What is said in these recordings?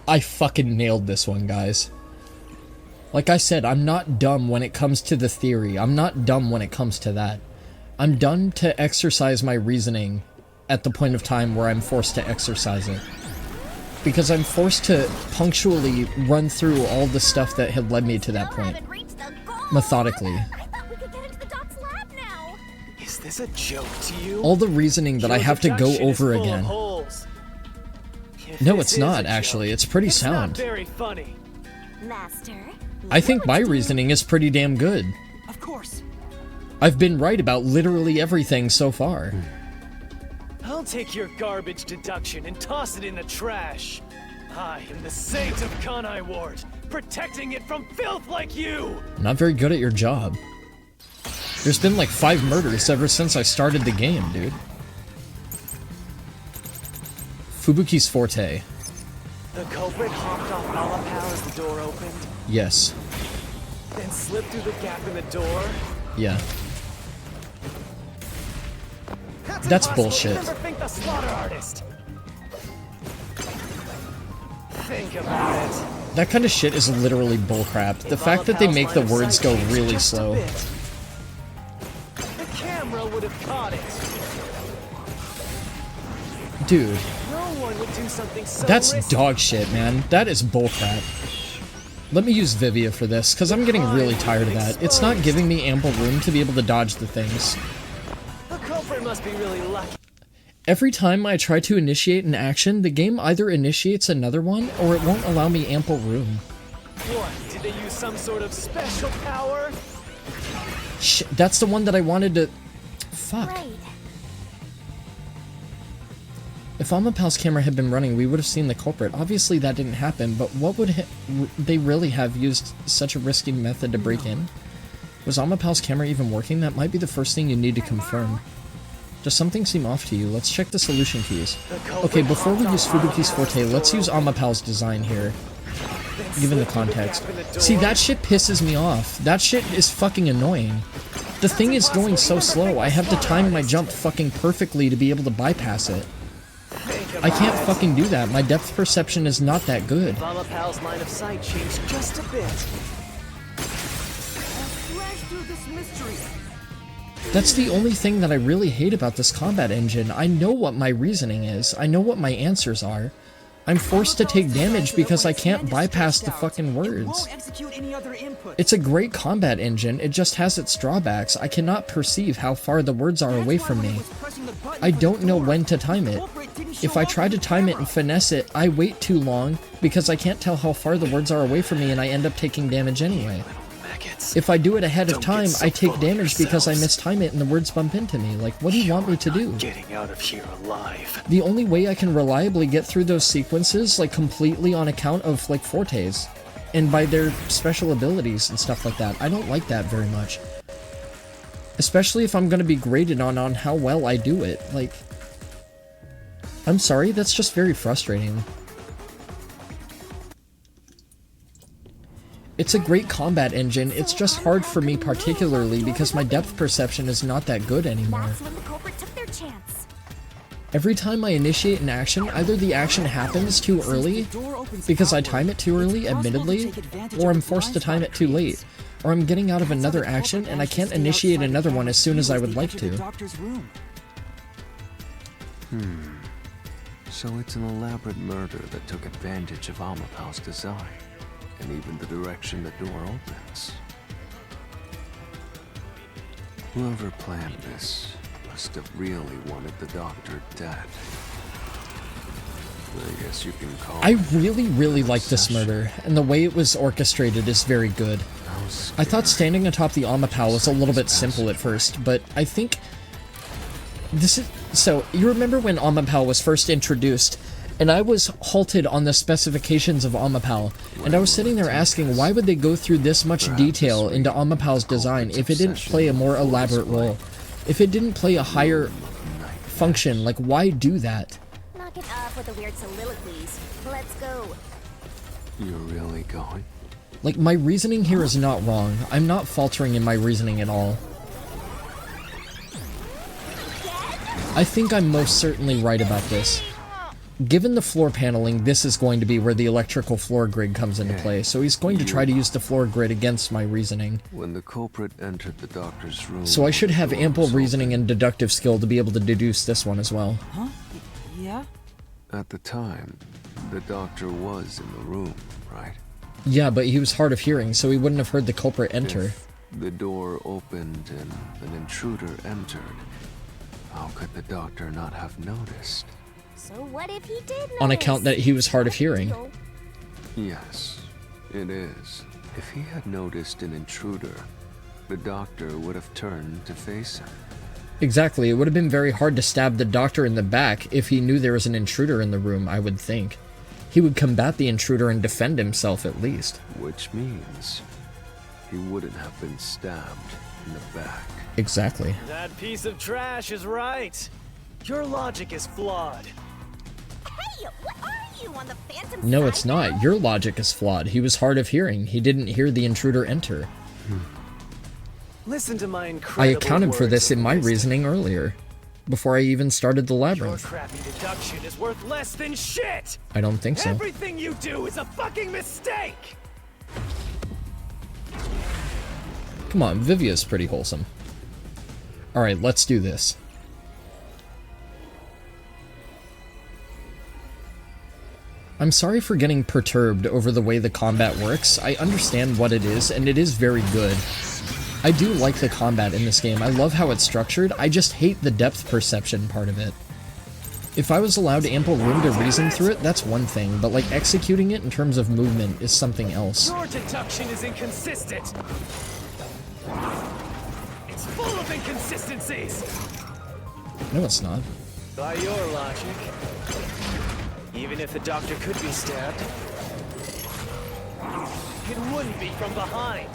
I fucking nailed this one, guys. Like I said, I'm not dumb when it comes to the theory. I'm not dumb when it comes to that. I'm done to exercise my reasoning at the point of time where I'm forced to exercise it. Because I'm forced to punctually run through all the stuff that had led me to that point. Methodically. Is this a joke to you? All the reasoning that I have to go over again. No, it's not, actually. It's pretty sound. Not very funny. Master, I think my reasoning is pretty damn good. Of course. I've been right about literally everything so far. I'll take your garbage deduction and toss it in the trash. I am the saint of Kanai Ward, protecting it from filth like you! Not very good at your job. There's been like 5 murders ever since I started the game, dude. Fubuki's forte. The culprit hopped off Alapao as the door opened, Yes. then slipped through the gap in the door. Yeah. That's impossible. bullshit. You never think the slaughter artist. Think about it. That kind of shit is literally bullcrap. The fact that they make the words go really slow. The camera would have caught it. Dude, No one would do something so that's risky. dog shit, man. That is bullcrap. Let me use Vivia for this, because I'm getting really tired of that. It's not giving me ample room to be able to dodge the things. The culprit must be really lucky. Every time I try to initiate an action, the game either initiates another one, or it won't allow me ample room. What? Did they use some sort of special power? Shit, that's the one that I wanted to... Fuck. right. If Amapal's camera had been running, we would have seen the culprit. Obviously that didn't happen, but what would they really have used such a risky method to break in? Was Amapal's camera even working? That might be the first thing you need to confirm. Does something seem off to you? Let's check the solution keys. Okay, before we use Fubuki's forte, let's use Amapal's design here. Given the context. See, that shit pisses me off. That shit is fucking annoying. The thing is going so slow, I have to time my jump fucking perfectly to be able to bypass it. I can't fucking do that. My depth perception is not that good. Amapal's line of sight changed just a bit. That's the only thing that I really hate about this combat engine. I know what my reasoning is. I know what my answers are. I'm forced to take damage because I can't bypass the fucking words. It's a great combat engine, it just has its drawbacks. I cannot perceive how far the words are away from me. I don't know when to time it. If I try to time it and finesse it, I wait too long because I can't tell how far the words are away from me and I end up taking damage anyway. If I do it ahead of time, I take damage because I mistime it and the words bump into me. Like, what do you want me to do? Getting out of here alive. The only way I can reliably get through those sequences, like, completely on account of, like, fortes. And by their special abilities and stuff like that. I don't like that very much. Especially if I'm gonna be graded on how well I do it. Like, I'm sorry, that's just very frustrating. It's a great combat engine, it's just hard for me particularly because my depth perception is not that good anymore. That's when the culprit took their chance. Every time I initiate an action, either the action happens too early, because I time it too early, admittedly, or I'm forced to time it too late, or I'm getting out of another action and I can't initiate another one as soon as I would like to. So it's an elaborate murder that took advantage of Amapal's design. And even the direction the door opens. Whoever planned this must have really wanted the doctor dead. I guess you can call I really like this murder, and the way it was orchestrated is very good. I thought standing atop the Amapal was a little bit simple at first, but I think this is... So, you remember when Amapal was first introduced, and I was halted on the specifications of Amapal, and I was sitting there asking why would they go through this much detail into Amapal's design if it didn't play a more elaborate role? If it didn't play a higher function, like why do that? Knock it off with the weird soliloquies. Let's go. You're really going? Like, my reasoning here is not wrong. I'm not faltering in my reasoning at all. I think I'm most certainly right about this. given the floor paneling, this is going to be where the electrical floor grid comes into play, so he's going to try to use the floor grid against my reasoning. When the culprit entered the doctor's room... So I should have ample reasoning and deductive skill to be able to deduce this one as well. Huh? Yeah? At the time, the doctor was in the room, right? Yeah, but he was hard of hearing, so he wouldn't have heard the culprit enter. If the door opened and an intruder entered, how could the doctor not have noticed? So what if he did On notice? account that he was hard of hearing. Yes, it is. If he had noticed an intruder, the doctor would have turned to face him. Exactly, it would have been very hard to stab the doctor in the back if he knew there was an intruder in the room, I would think. He would combat the intruder and defend himself at least. Which means he wouldn't have been stabbed in the back. Exactly. That piece of trash is right. Your logic is flawed. Hey, what are you on the phantom No, side it's not. now? Your logic is flawed. He was hard of hearing. He didn't hear the intruder enter. Listen to my I incredible accounted for words this of in my wisdom. reasoning earlier, before I even started the Your labyrinth. crappy deduction is worth less than shit! I don't think so. Everything you do is a fucking mistake! Come on, Vivia's pretty wholesome. Alright, let's do this. I'm sorry for getting perturbed over the way the combat works. I understand what it is, and it is very good. I do like the combat in this game. I love how it's structured. I just hate the depth perception part of it. If I was allowed ample room to reason through it, that's one thing, but like executing it in terms of movement is something else. Your deduction is inconsistent. It's full of inconsistencies. No, it's not. By your logic, even if the doctor could be stabbed, it wouldn't be from behind.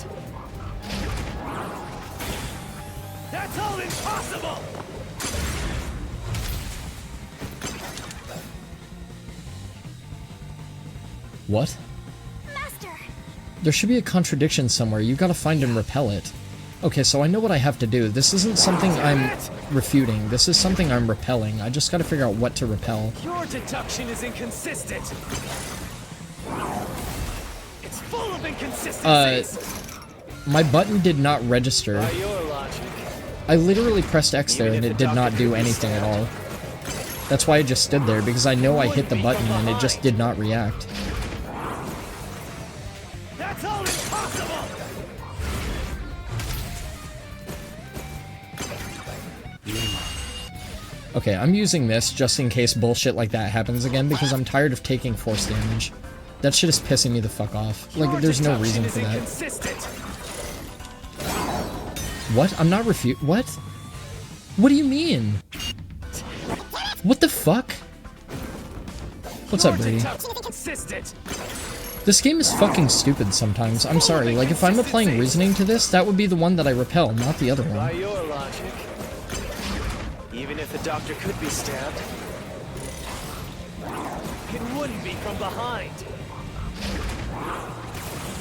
That's all impossible! What? Master! There should be a contradiction somewhere. You gotta find and repel it. Okay, so I know what I have to do. This isn't something I'm refuting. This is something I'm repelling. I just gotta figure out what to repel. Your deduction is inconsistent. It's full of inconsistencies. My button did not register. By your logic, I literally pressed X there Even and if it the did not doctor do could be anything at stabbed. all. That's why I just stood there, because I know I hit the button and it just did not react. that's all impossible! Okay, I'm using this just in case bullshit like that happens again, because I'm tired of taking force damage. That shit is pissing me the fuck off. Like, Your there's no deduction reason is for that. inconsistent. What? I'm not what? What do you mean? What the fuck? What's up, Your Brady? deduction is inconsistent. This game is fucking stupid sometimes. I'm sorry, like, if I'm applying reasoning to this, that would be the one that I repel, not the other By one. your logic, even if the doctor could be stabbed, it wouldn't be from behind.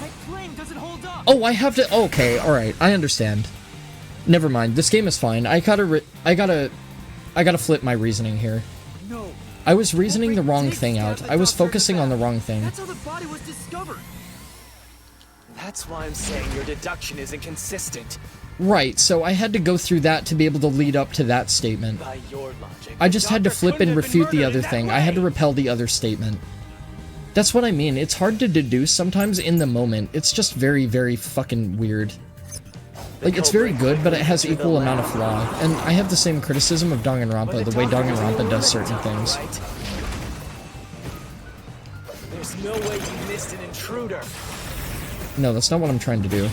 My claim doesn't hold up. Oh, I have to- okay, alright, I understand. Never mind, this game is fine. I gotta flip my reasoning here. No. I was reasoning the wrong thing out. I was focusing on the wrong thing. That's how the body was discovered. That's why I'm saying your deduction is inconsistent. Right, so I had to go through that to be able to lead up to that statement. By your logic, I just had to doctor flip couldn't and have been refute the murdered other in that thing. I had to way. repel the other statement. That's what I mean. It's hard to deduce sometimes in the moment. It's just very, very fucking weird. Like, it's very good, but it has equal amount of flaw. And I have the same criticism of Danganronpa, the way Danganronpa does certain things. Right? There's no way you missed an intruder. No, that's not what I'm trying to do.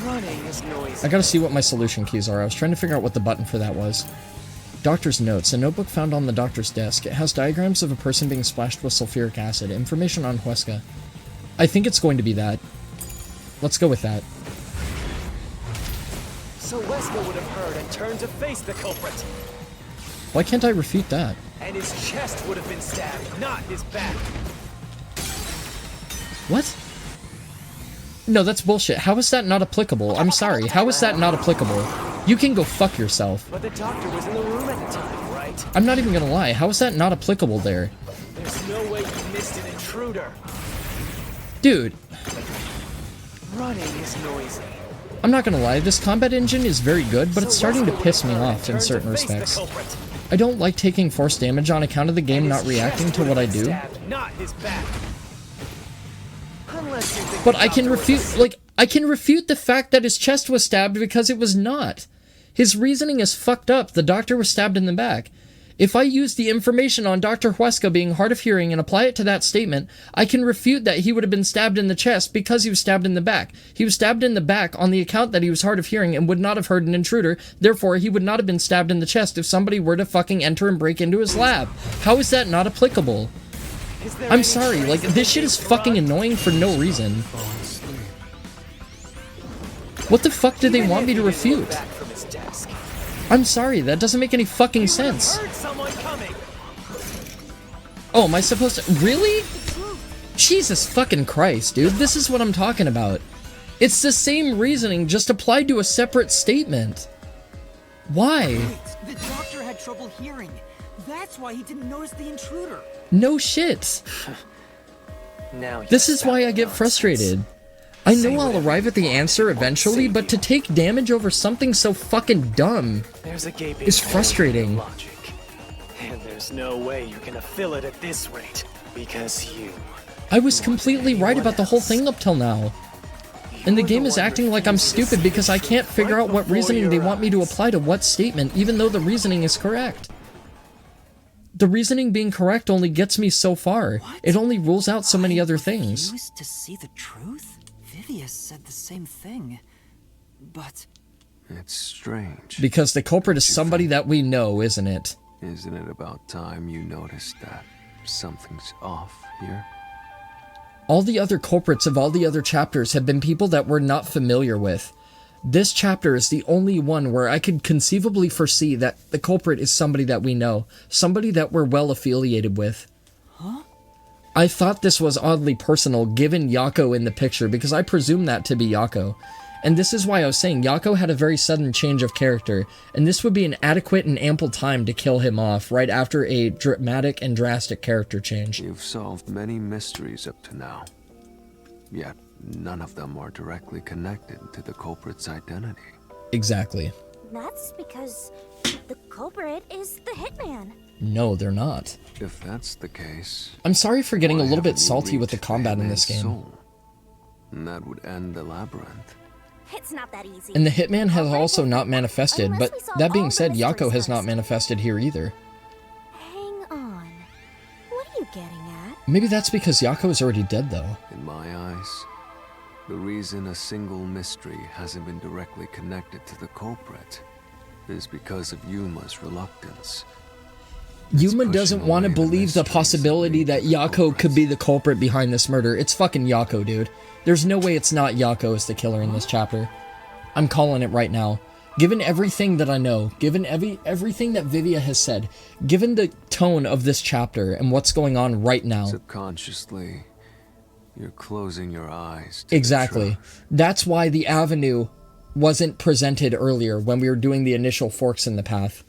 Running is noisy. I gotta see what my solution keys are. I was trying to figure out what the button for that was. Doctor's notes. A notebook found on the doctor's desk. It has diagrams of a person being splashed with sulfuric acid. Information on Huesca. I think it's going to be that. Let's go with that. So Wesker would have heard and turned to face the culprit. Why can't I refute that? And his chest would have been stabbed, not his back. What? No, that's bullshit. How is that not applicable? I'm sorry. How is that not applicable? You can go fuck yourself. But the doctor was in the room at the time, right? I'm not even gonna lie. How is that not applicable there? There's no way you missed an intruder. Dude, Running is noisy. I'm not gonna lie, this combat engine is very good, but it's So starting to what's piss me the off in turn certain to face the respects. culprit? I don't like taking force damage on account of the game not His reacting chest to what I would've been do. stabbed, not his back. Unless you think But the I can doctor was refute, like, I can refute the fact that his chest was stabbed because it was not. His reasoning is fucked up. The doctor was stabbed in the back. If I use the information on Dr. Huesca being hard of hearing and apply it to that statement, I can refute that he would have been stabbed in the chest because he was stabbed in the back. He was stabbed in the back on the account that he was hard of hearing and would not have heard an intruder. Therefore, he would not have been stabbed in the chest if somebody were to fucking enter and break into his lab. How is that not applicable? Is there I'm any sorry, trace like, of this the shit is drug? fucking annoying for no reason. What the fuck do they Even want if me to he didn't look refute? back from his desk, I'm sorry, that doesn't make any fucking he would've sense. heard someone coming. Oh, am I supposed to? Really? Jesus fucking Christ, dude. This is what I'm talking about. It's the same reasoning, just applied to a separate statement. Why? The doctor had trouble hearing. That's why he didn't notice the intruder. No shit. Now you're This is why I spouting get nonsense. frustrated. I Say know I'll whatever arrive you at the want, answer it won't eventually, save but to you. take damage over something so fucking dumb. There's a gaping It's hole in frustrating. your logic. And there's no way you're gonna fill it at this rate. Because you... I was completely right about the whole thing up till now. And the You're game is one acting like I'm refusing to stupid see because the I truth can't figure right out what before reasoning they your want me to eyes. apply to what statement, even though the reasoning is correct. The reasoning being correct only gets me so far. It only rules out so many other things. Refused to see the truth? Vivia said the same thing. But It's strange. Because the culprit is somebody that we know, isn't it? Isn't it about time you noticed that something's off here? All the other culprits of all the other chapters have been people that we're not familiar with. This chapter is the only one where I could conceivably foresee that the culprit is somebody that we know, somebody that we're well affiliated with. Huh? I thought this was oddly personal given Yako in the picture because I presume that to be Yako. And this is why I was saying Yako had a very sudden change of character, and this would be an adequate and ample time to kill him off right after a dramatic and drastic character change. You've solved many mysteries up to now, yet none of them are directly connected to the culprit's identity. Exactly. That's because the culprit is the hitman. No, they're not. If that's the case, I'm sorry for getting a why little bit haven't you salty with the reached combat in this Hitman's game. soul? And that would end the labyrinth. It's not that easy. And the hitman has also not manifested, but that being said, Yako has not manifested here either. Hang on. What are you getting at? Maybe that's because Yako is already dead though. In my eyes, the reason a single mystery hasn't been directly connected to the culprit is because of Yuma's reluctance. Yuma pushing doesn't want to away the believe the mysteries possibility that that lead to the Yako culprit. could be the culprit behind this murder. It's fucking Yako, dude. There's no way it's not Yako as the killer in this chapter. I'm calling it right now. Given everything that I know, given everything that Vivia has said, given the tone of this chapter and what's going on right now. Subconsciously, you're closing your eyes to the Exactly. truth. That's why the avenue wasn't presented earlier when we were doing the initial forks in the path.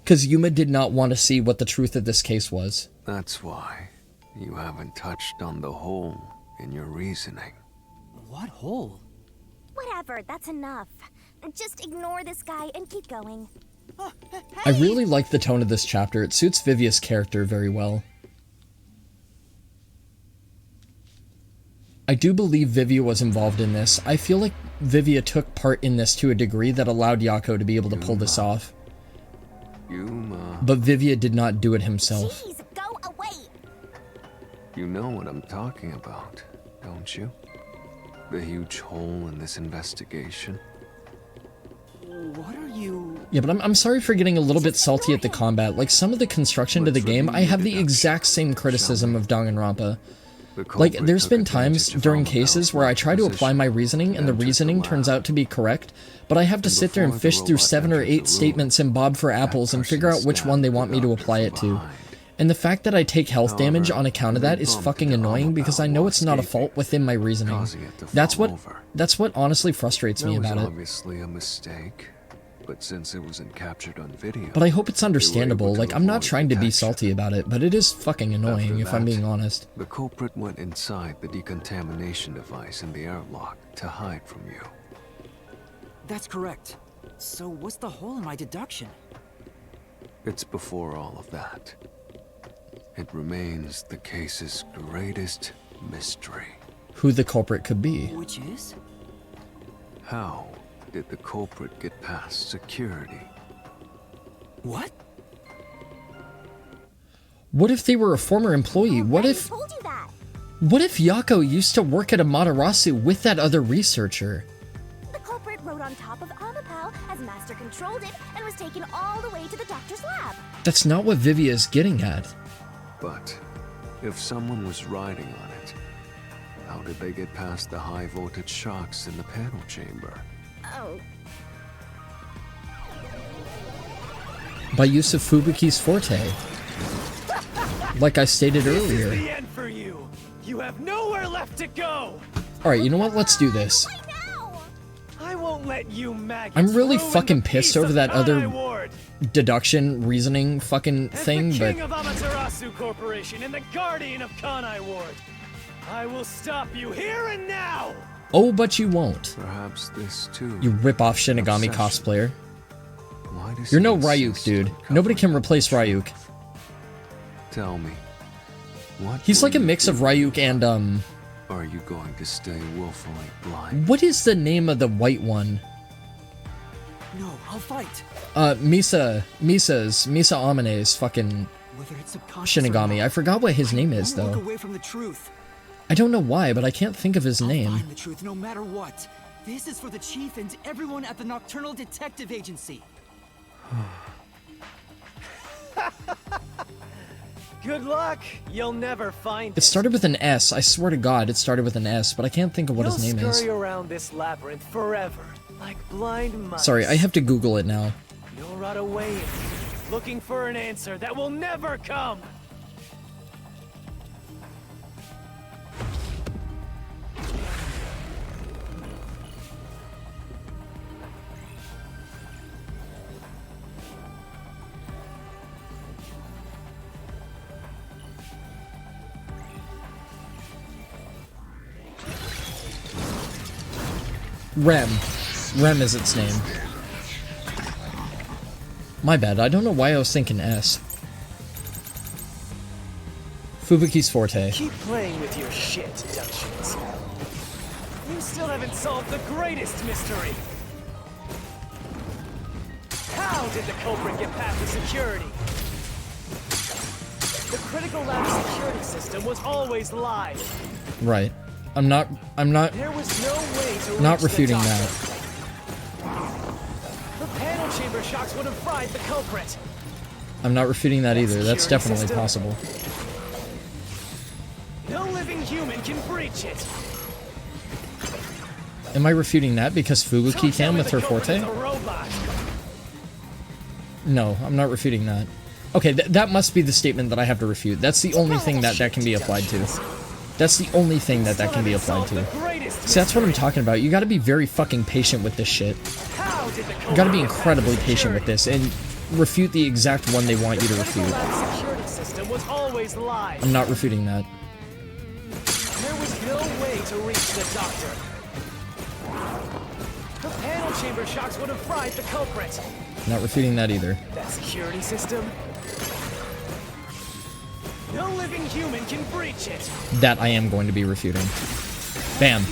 Because Yuma did not want to see what the truth of this case was. That's why you haven't touched on the hole in your reasoning. what hole? Whatever, that's enough. Just ignore this guy and keep going. I really like the tone of this chapter. It suits Vivia's character very well. I do believe Vivia was involved in this. I feel like Vivia took part in this to a degree that allowed Yako to be able to pull this off. Yuma, But Vivia did not do it himself. Jeez, go away. you know what I'm talking about, don't you? The huge hole in this investigation. What are you... Yeah, but I'm sorry for getting a little bit salty at the combat. Like, some of the construction to the game, I have the exact same criticism of Danganronpa. Like, there's been times during cases where I try to apply my reasoning and the reasoning turns out to be correct, but I have to sit there and fish through 7 or 8 statements and bob for apples and figure out which one they want me to apply it to. And the fact that I take health damage on account of that is fucking annoying because I know it's not a fault within my reasoning. That's what honestly frustrates me about That was it. obviously a mistake. but since it wasn't captured on video... But I hope it's understandable. to Like, I'm not avoid trying to be detection. salty about it, but it is fucking annoying After if I'm that, being honest. The culprit went inside the decontamination device in the airlock to hide from you. That's correct. So what's the hole in my deduction? It's before all of that. It remains the case's greatest mystery. Who the culprit could be. Which is? How did the culprit get past security? What? What if they were a former employee? What I if... told you that. What if Yako used to work at Amaterasu with that other researcher? The culprit rode on top of Amapal as Master controlled it and was taken all the way to the doctor's lab. That's not what Vivia is getting at. But if someone was riding on it, how did they get past the high voltage shocks in the panel chamber? Oh, By use of Fubuki's forte. Like I stated This is earlier. the end for you. You have nowhere left to go. Alright, you know what? Let's do this. why now? I won't let you maggots I'm really ruin fucking the pissed peace over of that other Kanai Ward. deduction, reasoning fucking As thing, the but... king of Amaterasu Corporation and the guardian of Kanai Ward, I will stop you here and now. Oh, but you won't. Perhaps this too. You rip-off Shinigami Obsession. cosplayer. Why does You're he no insist Ryuk, dude. on Nobody can covering replace the truth? Ryuk. Tell me, what He's will like a you mix do? of Ryuk and, Are you going to stay willfully blind? what is the name of the white one? No, I'll fight. Misa Amine's fucking Whether it's subconscious or Shinigami. not, I forgot what his name is, I wanna though. look away from the truth. I don't know why, but I can't think of his name. Find the truth no matter what. This is for the chief and everyone at the Nocturnal Detective Agency. Good luck. You'll never find It started with an S. I swear to God, it started with an S, but I can't think of what his name You'll is. scurry around this labyrinth forever, like blind mice. Sorry, I have to Google it now. You'll rot away in it, looking for an answer that will never come. Rem. Rem is its name. My bad, I don't know why I was thinking S. Fubuki's forte. Keep playing with your shit deductions. You still haven't solved the greatest mystery. How did the culprit get past the security? The critical lab security system was always live. Right. I'm not There was no way to not reach the refuting doctor. that. The panel chamber shocks would have fried the culprit. I'm not refuting that either. That's Security definitely system. possible. No living human can breach it. Am I refuting that because Fubuki Don't can tell me with the her culprit forte? is a robot. No, I'm not refuting that. Okay, that must be the statement that I have to refute. That's the only thing that can be applied to. That's the only thing that can be applied to. See, that's what I'm talking about. You gotta be very fucking patient with this shit. You gotta be incredibly patient with this and refute the exact one they want you to refute. Security system was always live. I'm not refuting that. There was no way to reach the doctor. The panel chamber shocks would have fried the culprit. Not refuting that either. That security system? No living human can breach it. That I am going to be refuting. Bam.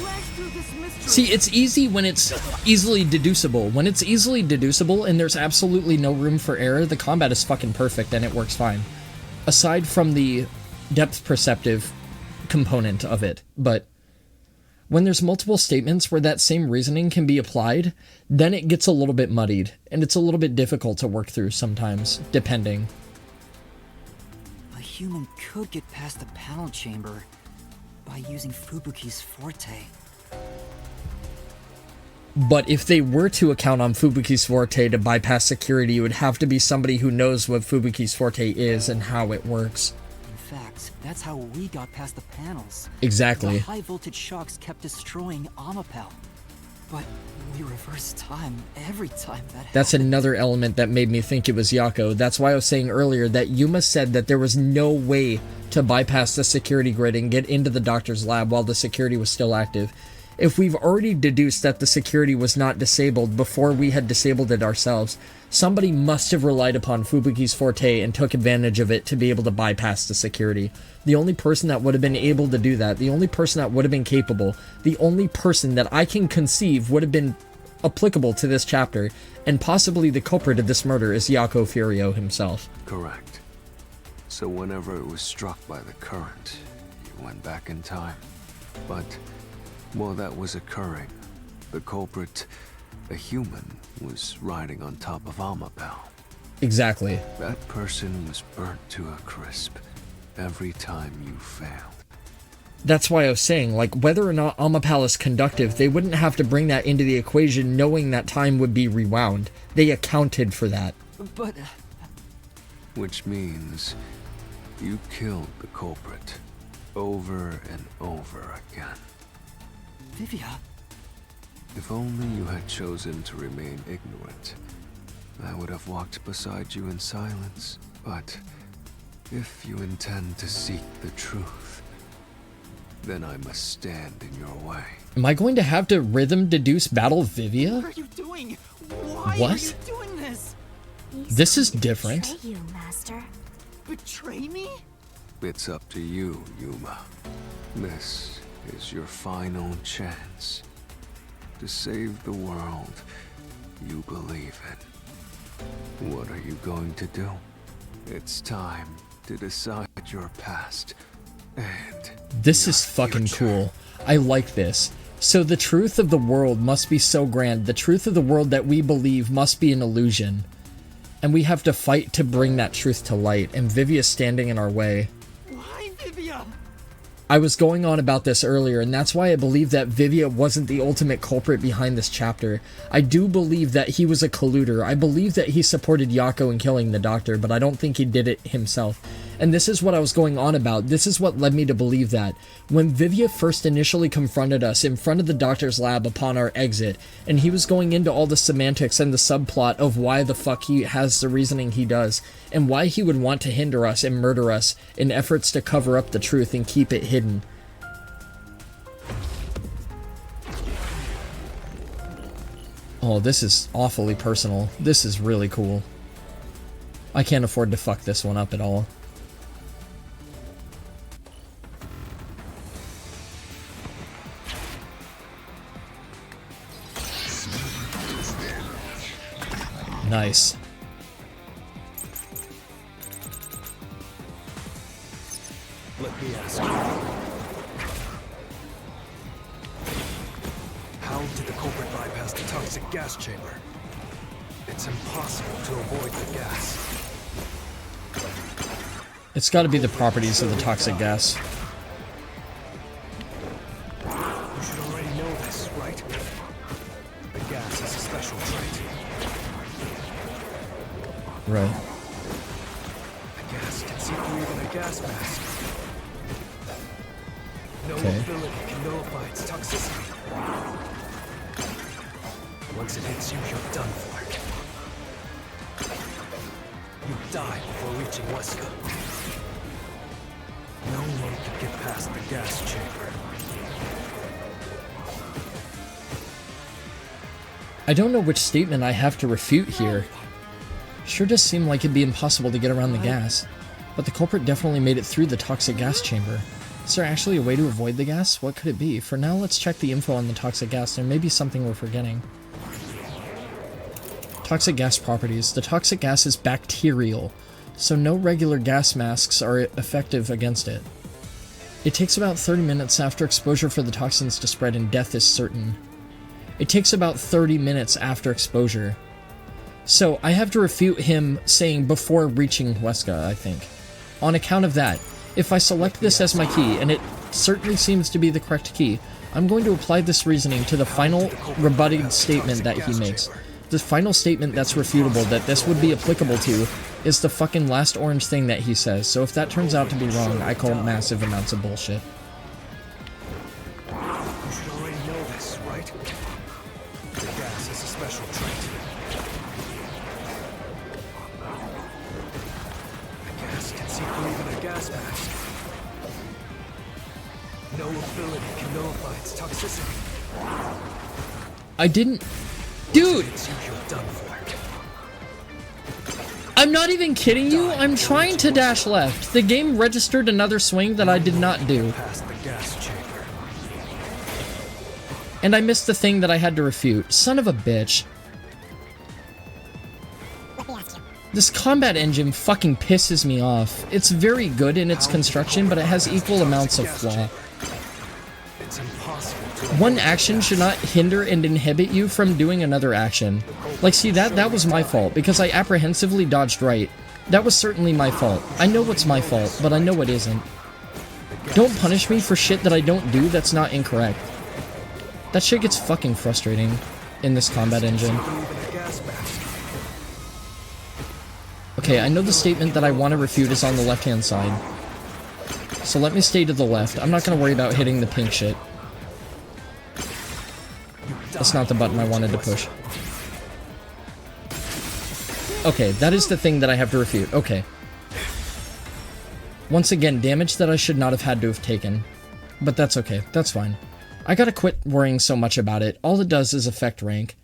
See, it's easy when it's easily deducible. When it's easily deducible and there's absolutely no room for error, the combat is fucking perfect and it works fine. Aside from the depth perceptive component of it. But when there's multiple statements where that same reasoning can be applied, then it gets a little bit muddied, and it's a little bit difficult to work through sometimes, depending. A human could get past the panel chamber by using Fubuki's forte. But if they were to account on Fubuki's forte to bypass security, it would have to be somebody who knows what Fubuki's forte is and how it works. In fact, that's how we got past the panels. Exactly. The high voltage shocks kept destroying Amapel. But we reverse time every time that That's happens. another element that made me think it was Yako. That's why I was saying earlier that Yuma said that there was no way to bypass the security grid and get into the doctor's lab while the security was still active. If we've already deduced that the security was not disabled before we had disabled it ourselves, somebody must have relied upon Fubuki's forte and took advantage of it to be able to bypass the security. The only person that would have been able to do that, the only person that would have been capable, the only person that I can conceive would have been applicable to this chapter, and possibly the culprit of this murder, is Yako Furio himself. Correct. So whenever it was struck by the current, you went back in time. But while that was occurring, the culprit, a human, was riding on top of Amapal. Exactly. That person was burnt to a crisp every time you failed. That's why I was saying, like, whether or not Amapal is conductive, they wouldn't have to bring that into the equation knowing that time would be rewound. They accounted for that. But Which means you killed the culprit over and over again. Vivia, If only you had chosen to remain ignorant, I would have walked beside you in silence. But if you intend to seek the truth, then I must stand in your way. Am I going to have to rhythm deduce battle Vivia? what are you doing? Why What? are you doing this? This is different. Betray you, Master. Betray me? It's up to you, Yuma. This is your final chance to save the world you believe in. What are you going to do? It's time to decide your past and This is fucking cool. I like this. So the truth of the world must be so grand. The truth of the world that we believe must be an illusion. And we have to fight to bring that truth to light. And Vivia's standing in our way. Why, Vivia? I was going on about this earlier, and that's why I believe that Vivia wasn't the ultimate culprit behind this chapter. I do believe that he was a colluder. I believe that he supported Yako in killing the doctor, but I don't think he did it himself. And this is what I was going on about. This is what led me to believe that. When Vivia first initially confronted us in front of the doctor's lab upon our exit, and he was going into all the semantics and the subplot of why the fuck he has the reasoning he does, and why he would want to hinder us and murder us in efforts to cover up the truth and keep it hidden. Oh, this is awfully personal. This is really cool. I can't afford to fuck this one up at all. Nice. Let me ask you. How did the culprit bypass the toxic gas chamber? It's impossible to avoid the gas. It's got to be the properties of the toxic gas. You should already know this, right? The gas is a special trait. Right. The gas can see through even a gas mask. No Okay. ability can nullify its toxicity. Once it hits you, you're done for. You die before reaching Weska. No one can get past the gas chamber. I don't know which statement I have to refute here. Sure does seem like it'd be impossible to get around the gas, but the culprit definitely made it through the toxic gas chamber. Is there actually a way to avoid the gas? What could it be? For now, let's check the info on the toxic gas. There may be something we're forgetting. Toxic gas properties. The toxic gas is bacterial, so no regular gas masks are effective against it. It takes about 30 minutes after exposure for the toxins to spread, and death is certain. It takes about 30 minutes after exposure. So I have to refute him saying before reaching Weska, I think. On account of that, if I select this as my key, and it certainly seems to be the correct key, I'm going to apply this reasoning to the final rebutted statement that he makes. The final statement that's refutable that this would be applicable to is the fucking last orange thing that he says. So if that turns out to be wrong, I call massive amounts of bullshit. You should already know this, right? No ability can nullify its toxicity. I didn't... Dude! It's you're done for. I'm not even kidding you. I'm trying to dash left. The game registered another swing that I did not do. Past the gas chamber. And I missed the thing that I had to refute. Son of a bitch. This combat engine fucking pisses me off. It's very good in its construction, but it has equal amounts of flaw. It's impossible to One action should not hinder and inhibit you from doing another action. Like, see, that was my fault, because I apprehensively dodged right. That was certainly my fault. I know what's my fault, but I know it isn't. Don't punish me for shit that I don't do that's not incorrect. That shit gets fucking frustrating in this combat engine. Okay, I know the statement that I want to refute is on the left-hand side. So let me stay to the left. I'm not going to worry about hitting the pink shit. That's not the button I wanted to push. Okay, that is the thing that I have to refute. Okay. Once again, damage that I should not have had to have taken. But that's okay. That's fine. I gotta quit worrying so much about it. All it does is affect rank.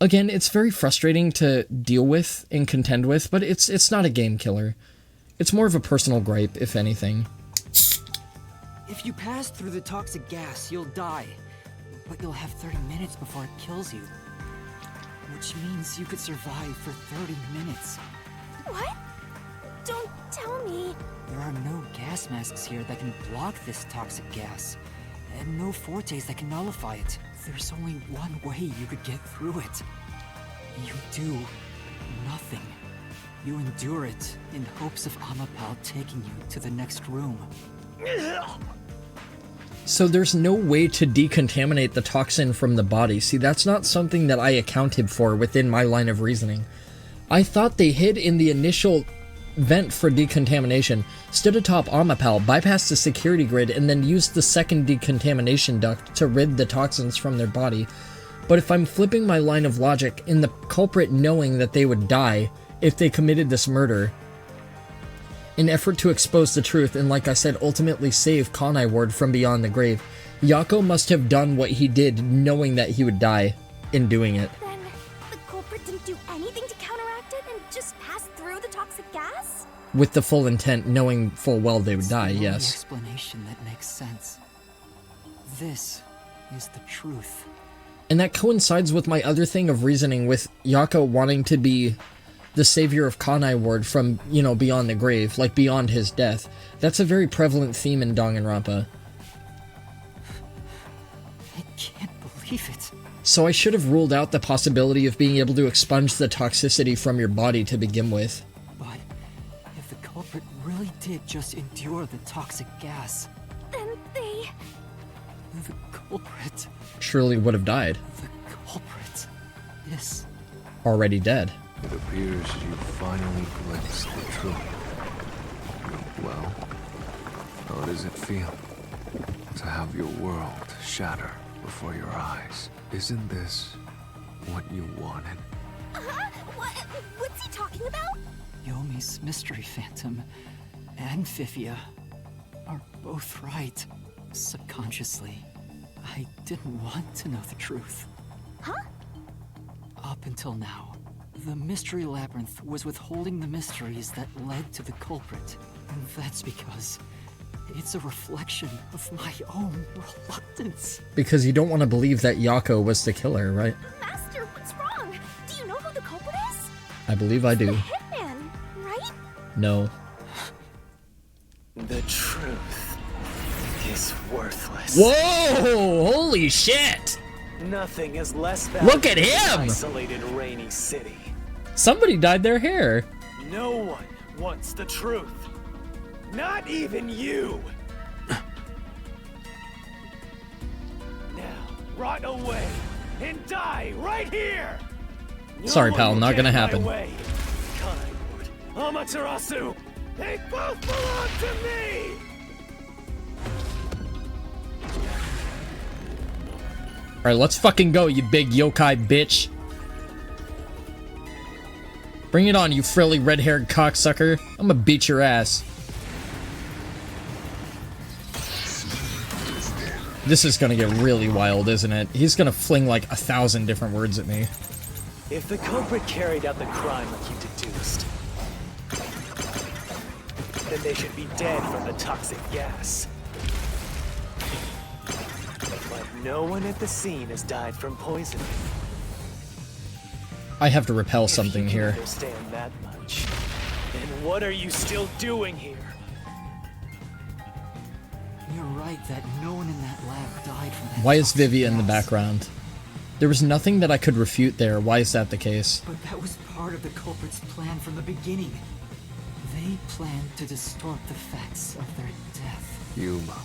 Again, it's very frustrating to deal with and contend with, but it's not a game killer. It's more of a personal gripe, if anything. If you pass through the toxic gas, you'll die. But you'll have 30 minutes before it kills you. Which means you could survive for 30 minutes. What? Don't tell me. There are no gas masks here that can block this toxic gas. And no fortes that can nullify it. There's only one way you could get through it. You do nothing. You endure it in hopes of Amapal taking you to the next room. So there's no way to decontaminate the toxin from the body. See, that's not something that I accounted for within my line of reasoning. I thought they hid in the initial vent for decontamination, stood atop Amapal, bypassed the security grid, and then used the second decontamination duct to rid the toxins from their body. But if I'm flipping my line of logic in the culprit knowing that they would die if they committed this murder, in effort to expose the truth and, like I said, ultimately save Kanai Ward from beyond the grave, Yako must have done what he did knowing that he would die in doing it. Then the culprit didn't do anything to counteract it and just passed through the toxic gas? With the full intent, knowing full well they would die, It's the only yes. explanation that makes sense. This is the truth. And that coincides with my other thing of reasoning with Yako wanting to be the savior of Kanai Ward from, you know, beyond the grave, like beyond his death. That's a very prevalent theme in Danganronpa. I can't believe it. So I should have ruled out the possibility of being able to expunge the toxicity from your body to begin with. But if the culprit really did just endure the toxic gas, Then they... the culprit, Surely would have died. the culprit is... Already dead. It appears you finally glimpsed the truth. Well, how does it feel to have your world shatter before your eyes? Isn't this what you wanted? What's he talking about? Yomi's mystery phantom and Vivia are both right. Subconsciously, I didn't want to know the truth. Huh? Up until now, the mystery labyrinth was withholding the mysteries that led to the culprit. And that's because it's a reflection of my own reluctance. Because you don't want to believe that Yako was the killer, right? Master, what's wrong? Do you know who the culprit is? I believe I do. The hitman, right? No. The truth is worthless. Whoa! Holy shit! Nothing is less valuable Look at than him! an isolated rainy city. Somebody dyed their hair. No one wants the truth. Not even you. Now, rot away and die right here. No Sorry, one pal, will not get gonna in my happen. way. Kanai Ward, Amaterasu, they both belong to me. Alright, let's fucking go, you big yokai bitch. Bring it on, you frilly red-haired cocksucker. I'm gonna beat your ass. This is gonna get really wild, isn't it? He's gonna fling like 1,000 different words at me. If the culprit carried out the crime like you deduced, then they should be dead from the toxic gas. But no one at the scene has died from poisoning. I have to repel something If you can here. understand that much, then what are you still doing here? You're right that no one in that lab died from that. Why is toxic Vivia in the gas. background? There was nothing that I could refute there. Why is that the case? But that was part of the culprit's plan from the beginning. They planned to distort the facts of their death. Yuma,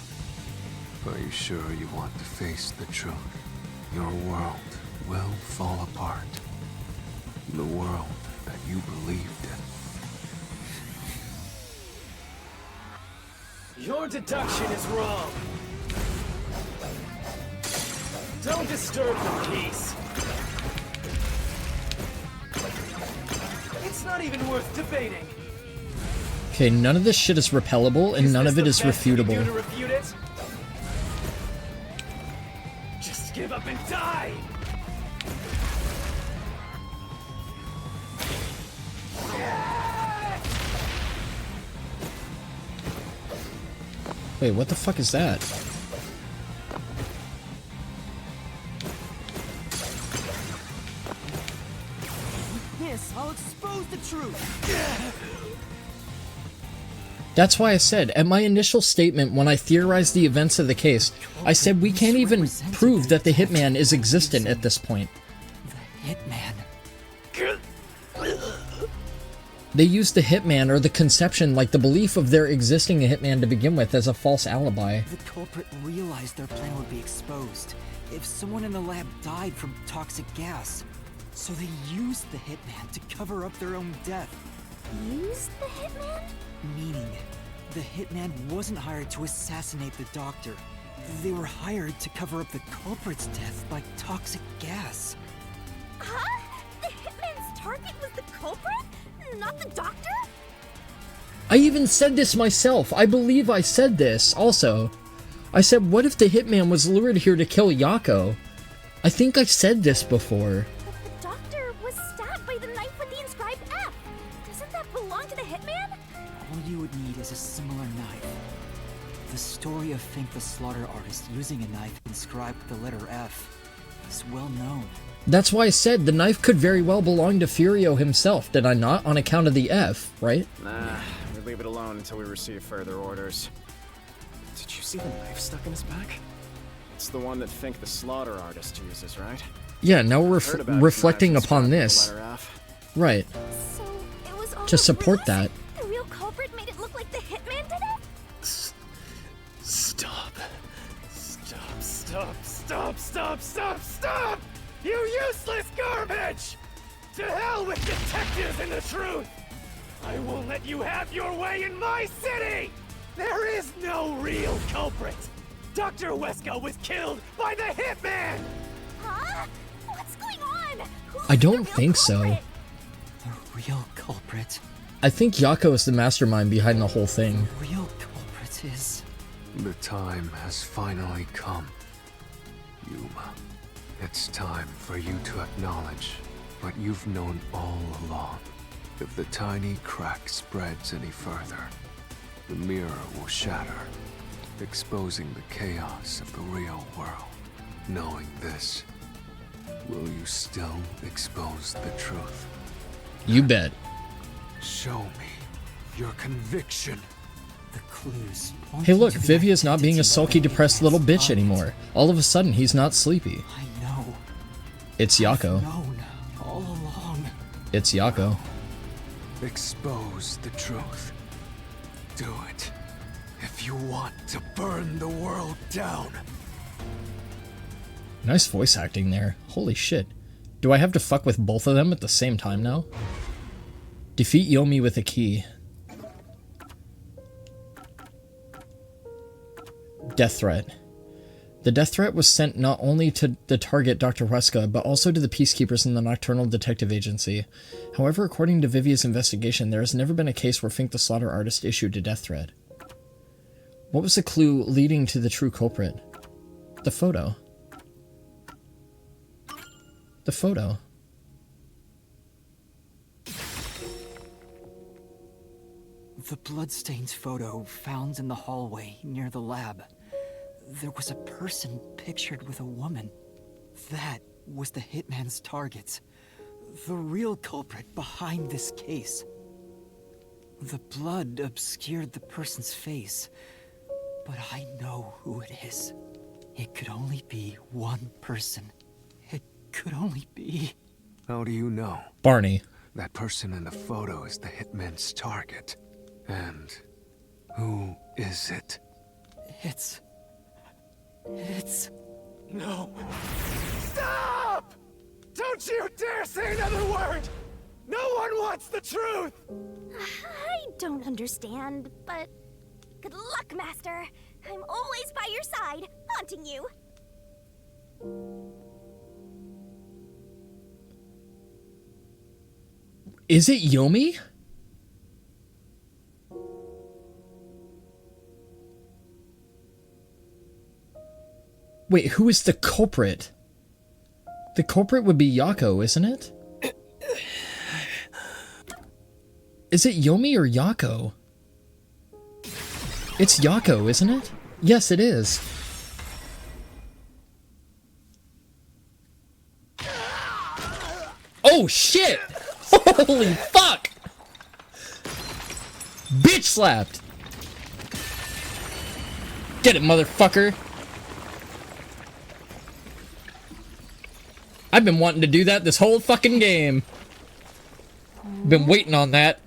are you sure you want to face the truth? Your world will fall apart. The world that you believed in. Your deduction is wrong. Don't disturb the peace. It's not even worth debating. Okay, none of this shit is repellable, and none this of it the is best you can do refutable. to refute it? Just give up and die! Wait, what the fuck is that? This, I'll expose the truth. That's why I said, at my initial statement when I theorized the events of the case, I said we can't even prove that the hitman is existent at this point. The hitman. They used the hitman, or the conception, like the belief of there existing a hitman to begin with, as a false alibi. The culprit realized their plan would be exposed if someone in the lab died from toxic gas. So they used the hitman to cover up their own death. Use the hitman? Meaning, the hitman wasn't hired to assassinate the doctor. They were hired to cover up the culprit's death by toxic gas. Huh? The hitman's target was the culprit? Not the doctor? I even said this myself. I believe I said this, also. I said, what if the hitman was lured here to kill Yako? I think I said this before. But the doctor was stabbed by the knife with the inscribed F. Doesn't that belong to the hitman? All you would need is a similar knife. The story of Fink the Slaughter Artist using a knife inscribed with the letter F is well known. That's why I said the knife could very well belong to Furio himself, did I not? On account of the F, right? Nah, we leave it alone until we receive further orders. Did you see the knife stuck in his back? It's the one that Fink the Slaughter Artist uses, right? Yeah, now we're Heard about reflecting knives upon inscribed with this. the letter F. Right. So it was all To a support ruse? that. The real culprit made it look like the hitman did it? Stop. Stop, stop, stop, stop, stop, stop! You useless garbage! To hell with detectives and the truth! I won't let you have your way in my city! There is no real culprit! Dr. Wesker was killed by the hitman! Huh? What's going on? Who's I don't the real think so. culprit? The real culprit. I think Yako is the mastermind behind the whole thing. The real culprit is... The time has finally come, Yuma. It's time for you to acknowledge what you've known all along. If the tiny crack spreads any further, the mirror will shatter, exposing the chaos of the real world. Knowing this, will you still expose the truth? You bet. Show me your conviction. The clues. Hey look, pointing to the Vivia's not being a identity sulky, of the depressed little hitman's bitch target. anymore. All of a sudden, he's not sleepy. I know. It's Yako. Known all along. It's Yako. Expose the truth. Do it. If you want to burn the world down. Nice voice acting there. Holy shit. Do I have to fuck with both of them at the same time now? Defeat Yomi with a key. Death threat. The death threat was sent not only to the target, Dr. Weska, but also to the peacekeepers in the Nocturnal Detective Agency. However, according to Vivia's investigation, there has never been a case where Fink the Slaughter Artist issued a death threat. What was the clue leading to the true culprit? the photo. The photo. The bloodstains photo found in the hallway near the lab. There was a person pictured with a woman. That was the hitman's target. The real culprit behind this case. The blood obscured the person's face, but I know who it is. It could only be one person. It could only be... How do you know? Barney. That person in the photo is the hitman's target. And who is it? It's... No. Stop! Don't you dare say another word! No one wants the truth! I don't understand, but good luck, Master. I'm always by your side, haunting you. Is it Yomi? Wait, who is the culprit? The culprit would be Yako, isn't it? Is it Yomi or Yako? It's Yako, isn't it? Yes, it is. Oh, shit! Holy fuck! Bitch slapped! Get it, motherfucker! I've been wanting to do that this whole fucking game. Been waiting on that.